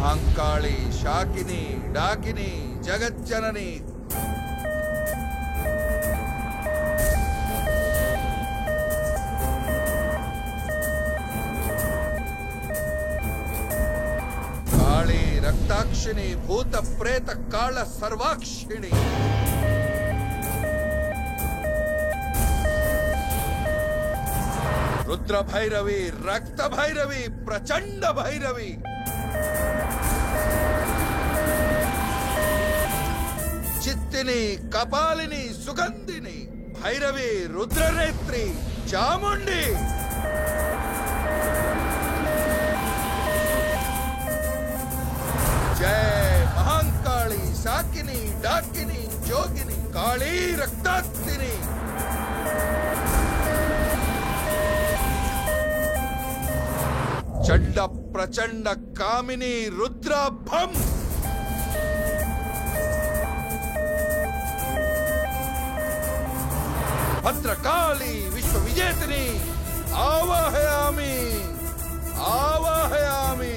మహంకాళి శాకిని డాకిని జగజ్జనని కాళీ రక్తాక్షిణి భూత ప్రేత కాళ సర్వాక్షిణి రుద్ర భైరవి రక్త భైరవి ప్రచండ భైరవి చిత్తిని కపాలిని సుగంధిని భైరవి రుద్రనేత్రి చాముండి जय महाकाली शाकिनी डाकिनी जोगिनी काली रक्ताक्तिनी चंड प्रचंड कामिनी रुद्राभम भद्रकाली विश्व विजेतिनी आवाहयामि आवाहयामि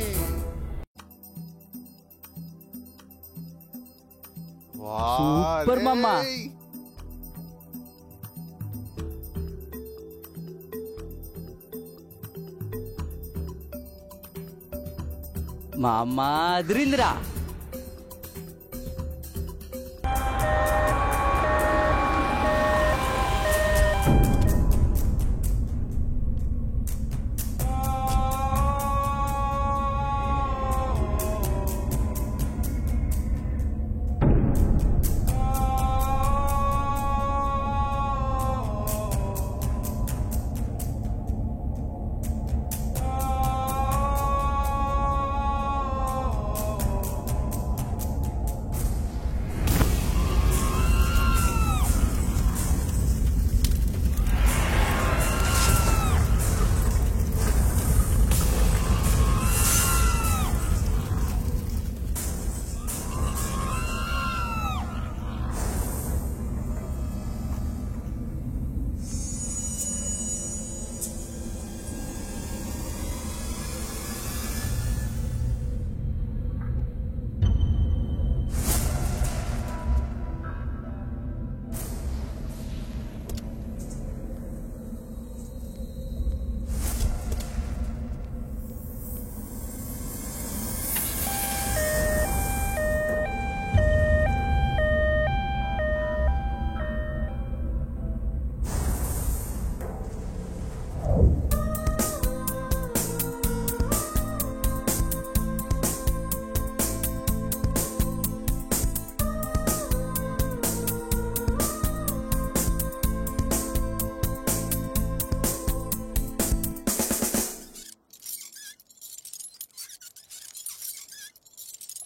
సూపర్ మామా మా అమ్మ అదిరిందిరా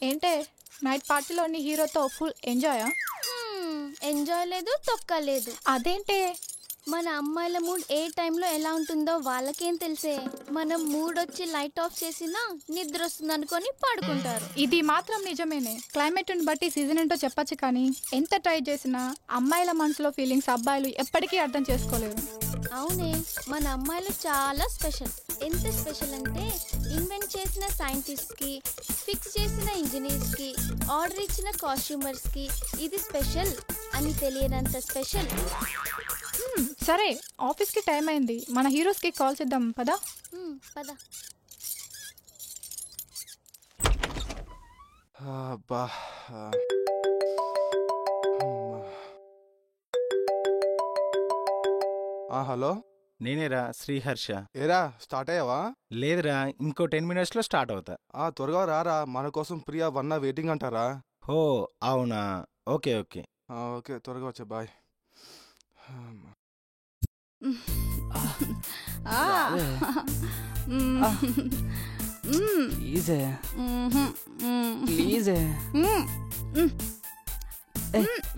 ఏంటే నైట్ పార్టీలో నీ హీరోతో ఫుల్ ఎంజాయా? ఎంజాయ్ లేదు తొక్క లేదు. అదేంటే మన అమ్మాయిల మూడ్ ఏ టైంలో ఎలా ఉంటుందో వాళ్ళకేం తెలిసే. మనం మూడ్ వచ్చి లైట్ ఆఫ్ చేసినా నిద్ర వస్తుంది అనుకొని పడుకుంటారు. ఇది మాత్రం నిజమేనే. క్లైమేట్ ని బట్టి సీజన్ ఏంటో చెప్పచ్చు, కానీ ఎంత ట్రై చేసినా అమ్మాయిల మనసులో ఫీలింగ్స్ అబ్బాయిలు ఎప్పటికీ అర్థం చేసుకోలేరు. అవునే, మన అమ్మాయిలు చాలా స్పెషల్. ఎంత స్పెషల్ అంటే ఇన్వెంట్ చేసిన సైంటిస్ట్కి, ఫిక్స్ చేసిన ఇంజనీర్స్కి, ఆర్డర్ ఇచ్చిన కాస్ట్యూమర్స్కి ఇది స్పెషల్ అని తెలియనంత స్పెషల్. సరే, ఆఫీస్కి టైం అయింది, మన హీరోస్కి కాల్ చేద్దాం పదా. పదా. హలో, నేనేరా శ్రీహర్ష. ఏరా స్టార్ట్ అయ్యావా? లేదురా, ఇంకో 10 minutes లో స్టార్ట్ అవుతా. త్వరగా రారా, మన కోసం ప్రియా వన్న వెయిటింగ్ అంటారా? ఓ అవునా, ఓకే ఓకే ఓకే, త్వరగా వచ్చా, బాయ్.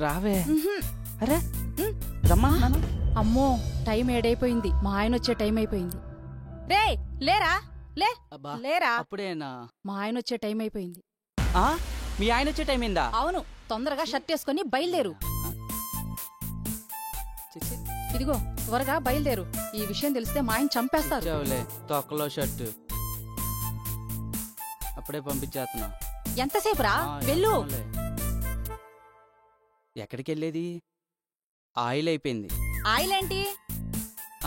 రావే. అరే రమ్మా. అమ్మో, టైం ఏడైపోయింది, మా ఆయన వచ్చే టైం అయిపోయింది. రే లేరా, లేరా. అప్పుడేనా? మా ఆయన వచ్చే టైం అయిపోయింది. మీ ఆయన వచ్చే టైం అయిందా? అవును, తొందరగా షర్ట్ వేసుకొని బయలుదేరు. ఇదిగో త్వరగా బయలుదేరు, ఈ విషయం తెలిస్తే మా ఆయన చంపేస్తారు. తొక్కలో షర్ట్ అప్పుడే పంపించేస్తున్నా. ఎంతసేపు రా ఆ, వెళ్ళు. వెళ్తాంలే. ఎక్కడికి వెళ్ళేది? ఆయిల్ అయిపోయింది. ఆయిల్ ఏంటి?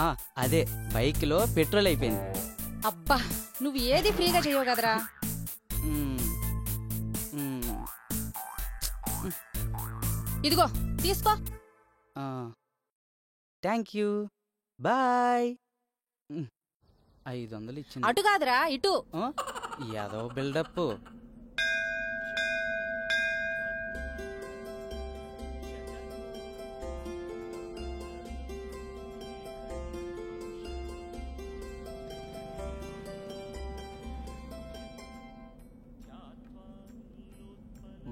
ఆ, అదే బైక్లో పెట్రోల్ అయిపోయింది. అబ్బా నువ్వు ఏది ఫ్రీగా చేయవు కదరా. మ్మ్. మ్మ్. ఇదిగో తీసుకో. Thank you, bye. 500 ఇచ్చింది. అటు కాదురా ఇటు. ఏదో బిల్డప్.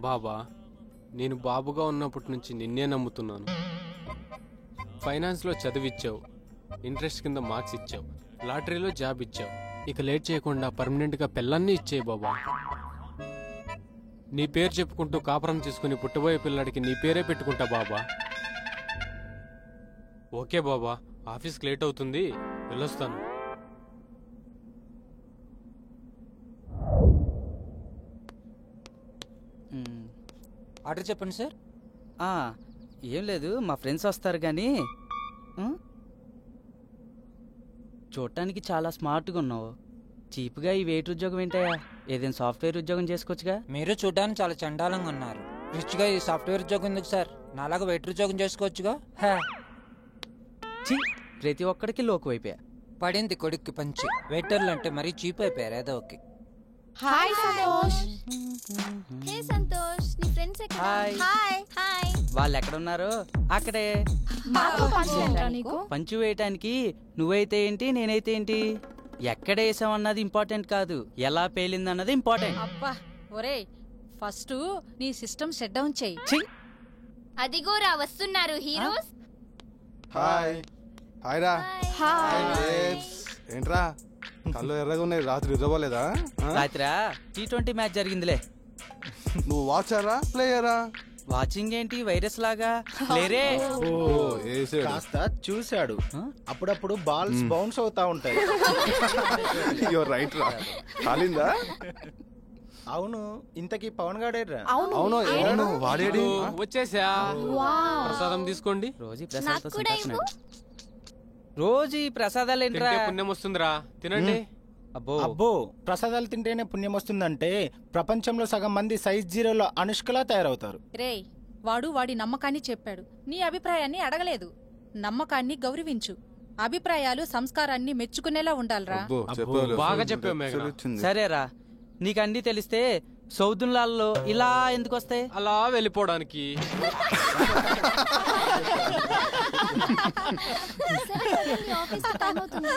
బాబా, నేను బాబుగా ఉన్నప్పటి నుంచి నిన్నే నమ్ముతున్నాను. ఫైనాన్స్లో చదివిచ్చావు, ఇంట్రెస్ట్ కింద మార్క్స్ ఇచ్చావు, లాటరీలో జాబ్ ఇచ్చావు. ఇక లేట్ చేయకుండా పర్మనెంట్గా పెళ్ళాన్ని ఇచ్చేయి బాబా. నీ పేరు చెప్పుకుంటూ కాపురం చేసుకుని పుట్టబోయే పిల్లాడికి నీ పేరే పెట్టుకుంటా బాబా. ఓకే బాబా, ఆఫీస్కి లేట్ అవుతుంది, వెళ్ళొస్తాను. ఆర్డర్ చెప్పండి సార్. ఏం లేదు, మా ఫ్రెండ్స్ వస్తారు కానీ చూడటానికి చాలా స్మార్ట్గా ఉన్నావు. చీప్గా ఈ వెయిట్ ఉద్యోగం ఏంటయ్యా? ఏదైనా సాఫ్ట్వేర్ ఉద్యోగం చేసుకోవచ్చుగా. మీరు చూడడానికి చాలా చండాలంగా ఉన్నారు. రిచ్గా ఈ సాఫ్ట్వేర్ ఉద్యోగం ఎందుకు సార్? నాలాగా వెయిట్ ఉద్యోగం చేసుకోవచ్చుగా. ఛీ, ప్రతి ఒక్కడికి లోకు అయిపోయా. పడింది కొడుక్కి పంచి. వెయిటర్లు అంటే మరీ చీప్ అయిపోయారు. ఏదో ఓకే. హాయ్ సంతోష్. హే సంతోష్, నీ ఫ్రెండ్స్ ఎక్కడ? హాయ్. Hi hi. వాళ్ళు ఎక్కడున్నారు? అక్కడే. మాకు పంచలేంట్రా నీకు? పంచు వేయటానికి నువ్వైతే ఏంటి, నేనైతే ఏంటి? ఎక్కడ వేసామన్నది ఇంపార్టెంట్ కాదు, ఎలా పేలిందన్నది ఇంపార్టెంట్. అబ్బా ఒరేయ్, ఫస్ట్ నీ సిస్టమ్ షట్ డౌన్ చెయ్యి. ఛీ, అదిగోరా వస్తున్నారు హీరోస్. హాయ్. హాయ్ రా. హాయ్. babes. ఏంట్రా కళ్ళు ఎర్రగా ఉన్నాయి, రాత్రి నిద్రపోలేదా? రాత్రా T20 మ్యాచ్ జరిగిందిలే. నువ్వు వాచరా ప్లేయరా? వాచింగ్ ఏంటి వైరస్ లాగా? లేరే. ఓ ఏసాడు. కాస్త చూశాడు. అప్పుడప్పుడు బాల్స్ బౌన్స్ అవుతా ఉంటాయి. యువర్ రైట్ రా. కాలిందా? అవును, ఇంతకీ పవన్ గాడేరా? అవును అవును, వాడేడి? వచ్చేసా. ప్రసాదం తీసుకోండి. రోజు ఈ నాకు ప్రసాదాలతో కూడా సంకర్షణ. రోజు ఈ ప్రసాదాలు ఏంట్రా? తింటే పుణ్యం వస్తుందిరా, తినండి. అబ్బో అబ్బో, ప్రసాదాలు తింటేనే పుణ్యం వస్తుందంటే ప్రపంచంలో సగం మంది సైజ్ జీరోలో అనుష్కలా తయారవుతారు. రేయ్, వాడు వాడి నమ్మకాన్ని చెప్పాడు, నీ అభిప్రాయాన్ని అడగలేదు. నమ్మకాన్ని గౌరవించు. అభిప్రాయాలు సంస్కారాన్ని మెచ్చుకునేలా ఉండాలిరా. అబ్బో, చెప్పావులే. బాగా చెప్పావు మేఘన. సరే వచ్చింది. సరేరా, నీకు అన్ని తెలిస్తే సౌదులాల్లో ఇలా ఎందుకు వస్తాయి? అలా వెళ్ళిపోవడానికి. సరే, ఆఫీస్ టైం అవుతుంది.